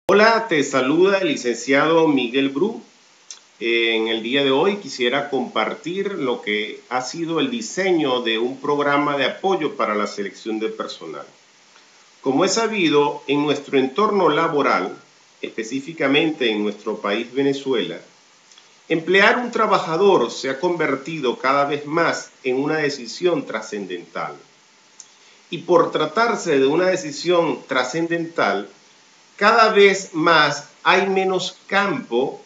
Hola, te saluda el licenciado Miguel Bru. En el día de hoy quisiera compartir lo que ha sido el diseño de un programa de apoyo para la selección de personal. Como es sabido, en nuestro entorno laboral, específicamente en nuestro país Venezuela, emplear un trabajador se ha convertido cada vez más en una decisión trascendental. Y por tratarse de una decisión trascendental, cada vez más hay menos campo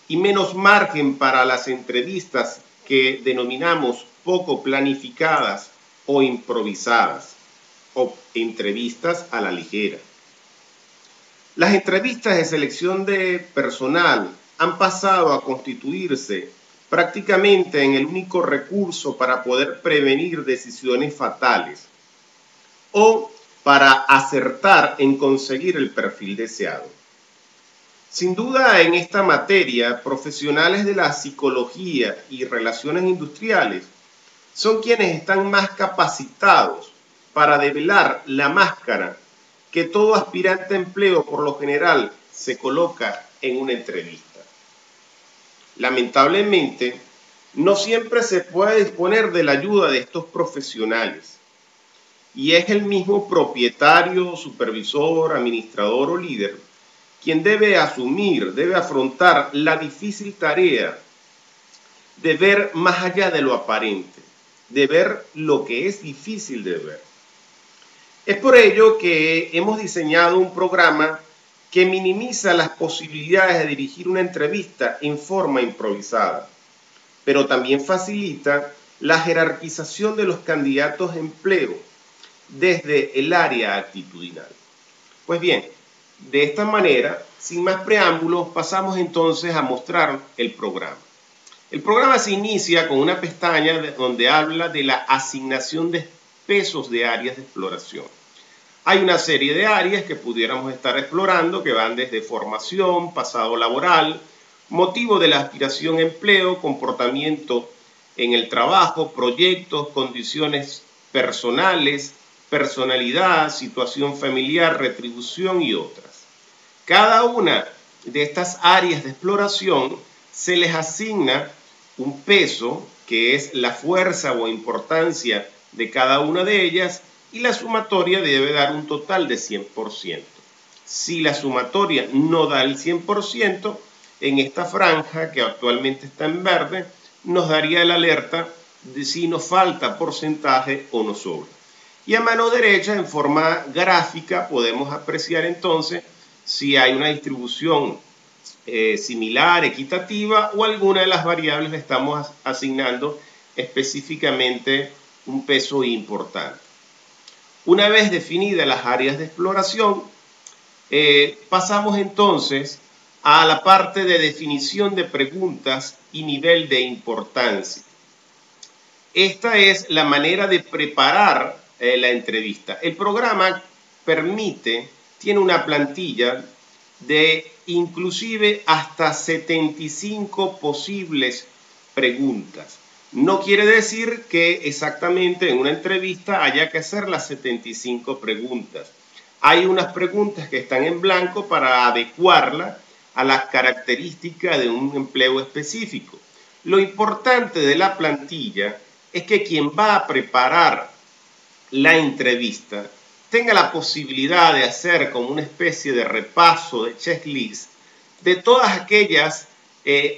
y menos margen para las entrevistas que denominamos poco planificadas o improvisadas, o entrevistas a la ligera. Las entrevistas de selección de personal han pasado a constituirse prácticamente en el único recurso para poder prevenir decisiones fatales o para acertar en conseguir el perfil deseado. Sin duda, en esta materia, profesionales de la psicología y relaciones industriales son quienes están más capacitados para develar la máscara que todo aspirante a empleo por lo general se coloca en una entrevista. Lamentablemente, no siempre se puede disponer de la ayuda de estos profesionales, y es el mismo propietario, supervisor, administrador o líder quien debe asumir, debe afrontar la difícil tarea de ver más allá de lo aparente, de ver lo que es difícil de ver. Es por ello que hemos diseñado un programa que minimiza las posibilidades de dirigir una entrevista en forma improvisada, pero también facilita la jerarquización de los candidatos de empleo desde el área actitudinal. Pues bien, de esta manera, sin más preámbulos, pasamos entonces a mostrar el programa. El programa se inicia con una pestaña donde habla de la asignación de pesos de áreas de exploración. Hay una serie de áreas que pudiéramos estar explorando que van desde formación, pasado laboral, motivo de la aspiración a empleo, comportamiento en el trabajo, proyectos, condiciones personales, personalidad, situación familiar, retribución y otras. Cada una de estas áreas de exploración se les asigna un peso, que es la fuerza o importancia de cada una de ellas, y la sumatoria debe dar un total de 100%. Si la sumatoria no da el 100%, en esta franja que actualmente está en verde, nos daría la alerta de si nos falta porcentaje o nos sobra. Y a mano derecha, en forma gráfica, podemos apreciar entonces si hay una distribución similar, equitativa, o alguna de las variables le estamos asignando específicamente un peso importante. Una vez definidas las áreas de exploración, pasamos entonces a la parte de definición de preguntas y nivel de importancia. Esta es la manera de preparar la entrevista. El programa tiene una plantilla de inclusive hasta 75 posibles preguntas. No quiere decir que exactamente en una entrevista haya que hacer las 75 preguntas. Hay unas preguntas que están en blanco para adecuarla a las características de un empleo específico. Lo importante de la plantilla es que quien va a preparar la entrevista tenga la posibilidad de hacer como una especie de repaso, de checklist, de todas aquellas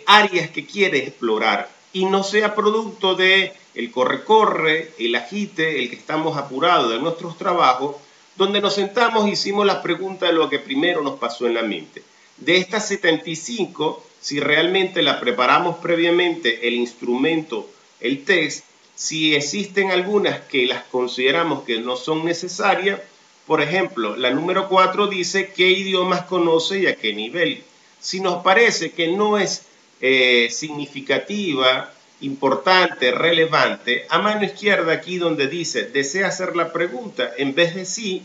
áreas que quiere explorar y no sea producto de el corre-corre, el agite, el que estamos apurados de nuestros trabajos, donde nos sentamos y hicimos la pregunta de lo que primero nos pasó en la mente. De estas 75, si realmente la preparamos previamente, el instrumento, el test, si existen algunas que las consideramos que no son necesarias, por ejemplo, la número 4 dice qué idiomas conoce y a qué nivel. Si nos parece que no es significativa, importante, relevante, a mano izquierda aquí donde dice desea hacer la pregunta, en vez de sí,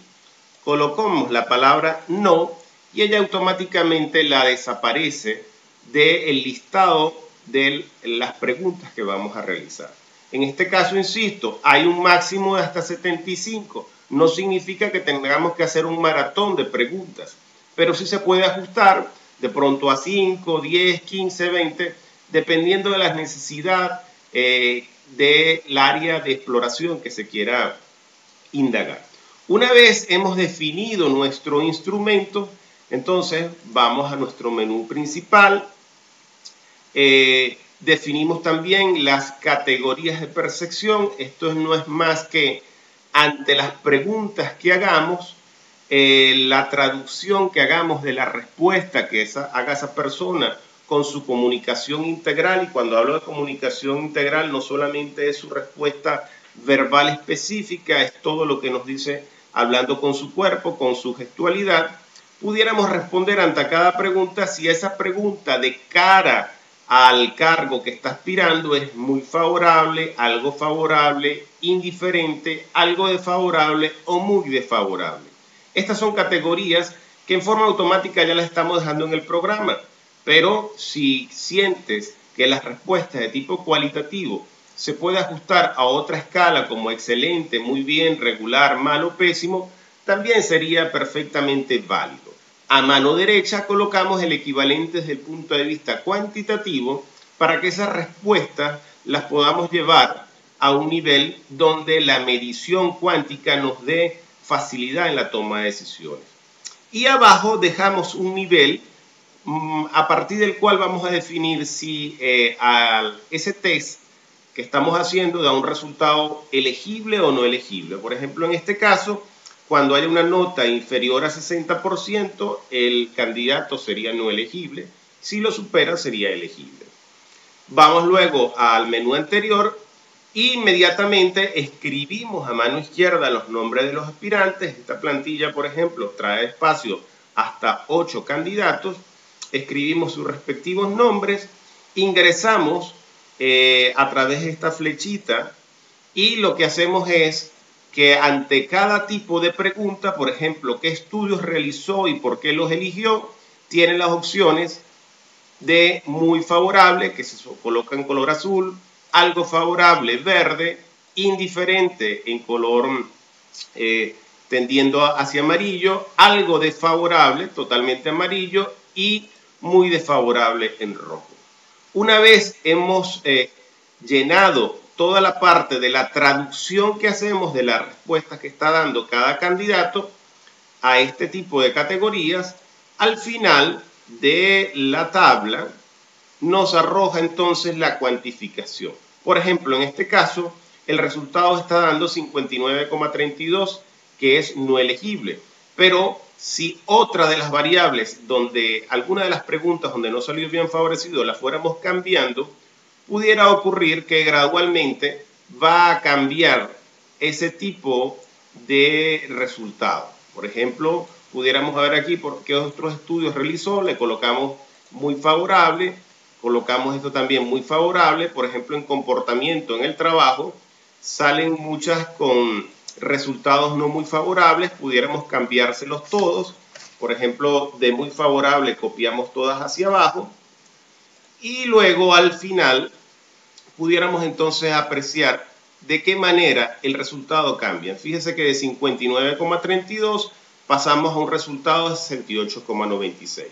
colocamos la palabra no y ella automáticamente la desaparece del listado de las preguntas que vamos a realizar. En este caso, insisto, hay un máximo de hasta 75. No significa que tengamos que hacer un maratón de preguntas. pero sí se puede ajustar de pronto a 5, 10, 15, 20, dependiendo de las necesidades del área de exploración que se quiera indagar. Una vez hemos definido nuestro instrumento, entonces vamos a nuestro menú principal. Definimos también las categorías de percepción. Esto no es más que ante las preguntas que hagamos, la traducción que hagamos de la respuesta que haga esa persona con su comunicación integral. Y cuando hablo de comunicación integral, no solamente es su respuesta verbal específica, es todo lo que nos dice hablando con su cuerpo, con su gestualidad. Pudiéramos responder ante cada pregunta si esa pregunta de cara al cargo que está aspirando es muy favorable, algo favorable, indiferente, algo desfavorable o muy desfavorable. Estas son categorías que en forma automática ya las estamos dejando en el programa, pero si sientes que las respuestas de tipo cualitativo se puede ajustar a otra escala como excelente, muy bien, regular, malo, pésimo, también sería perfectamente válido. A mano derecha colocamos el equivalente desde el punto de vista cuantitativo para que esas respuestas las podamos llevar a un nivel donde la medición cuántica nos dé facilidad en la toma de decisiones. Y abajo dejamos un nivel a partir del cual vamos a definir si ese test que estamos haciendo da un resultado elegible o no elegible. Por ejemplo, en este caso, cuando haya una nota inferior a 60%, el candidato sería no elegible. Si lo supera, sería elegible. Vamos luego al menú anterior e inmediatamente escribimos a mano izquierda los nombres de los aspirantes. Esta plantilla, por ejemplo, trae espacio hasta 8 candidatos. Escribimos sus respectivos nombres, ingresamos a través de esta flechita y lo que hacemos es que ante cada tipo de pregunta, por ejemplo, qué estudios realizó y por qué los eligió, tiene las opciones de muy favorable, que se coloca en color azul, algo favorable, verde, indiferente en color tendiendo hacia amarillo, algo desfavorable, totalmente amarillo, y muy desfavorable en rojo. Una vez hemos llenado toda la parte de la traducción que hacemos de las respuestas que está dando cada candidato a este tipo de categorías, al final de la tabla nos arroja entonces la cuantificación. Por ejemplo, en este caso, el resultado está dando 59,32, que es no elegible. Pero si otra de las variables, donde alguna de las preguntas donde no salió bien favorecido, la fuéramos cambiando, pudiera ocurrir que gradualmente va a cambiar ese tipo de resultado. Por ejemplo, pudiéramos ver aquí por qué otros estudios realizó, le colocamos muy favorable, colocamos esto también muy favorable. Por ejemplo, en comportamiento en el trabajo salen muchas con resultados no muy favorables, pudiéramos cambiárselos todos. Por ejemplo, de muy favorable copiamos todas hacia abajo y luego al final pudiéramos entonces apreciar de qué manera el resultado cambia. Fíjese que de 59,32 pasamos a un resultado de 68,96.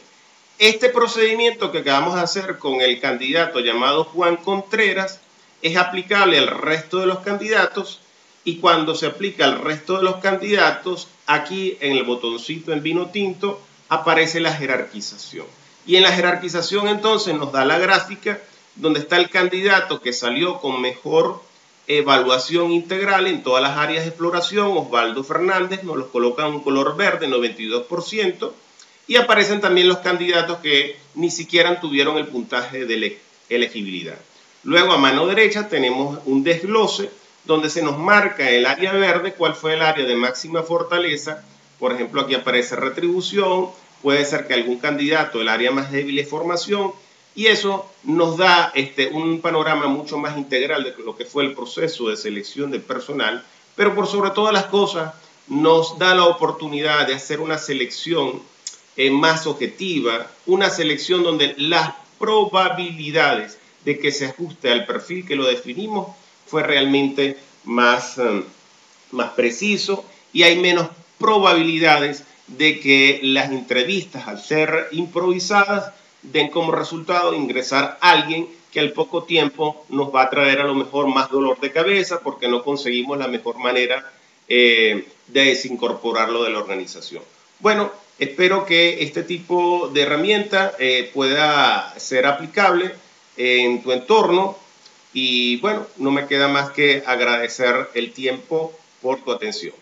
Este procedimiento que acabamos de hacer con el candidato llamado Juan Contreras es aplicable al resto de los candidatos, y cuando se aplica al resto de los candidatos, aquí en el botoncito en vino tinto aparece la jerarquización. Y en la jerarquización entonces nos da la gráfica donde está el candidato que salió con mejor evaluación integral en todas las áreas de exploración, Osvaldo Fernández, nos los coloca en un color verde, 92%, y aparecen también los candidatos que ni siquiera tuvieron el puntaje de elegibilidad. Luego a mano derecha tenemos un desglose donde se nos marca el área verde, cuál fue el área de máxima fortaleza. Por ejemplo, aquí aparece retribución, puede ser que algún candidato, el área más débil es formación, y eso nos da un panorama mucho más integral de lo que fue el proceso de selección del personal, pero por sobre todas las cosas nos da la oportunidad de hacer una selección más objetiva, una selección donde las probabilidades de que se ajuste al perfil que lo definimos fue realmente más preciso, y hay menos probabilidades de que las entrevistas, al ser improvisadas, den como resultado ingresar a alguien que al poco tiempo nos va a traer a lo mejor más dolor de cabeza porque no conseguimos la mejor manera de desincorporarlo de la organización. Bueno, espero que este tipo de herramienta pueda ser aplicable en tu entorno y bueno, no me queda más que agradecer el tiempo por tu atención.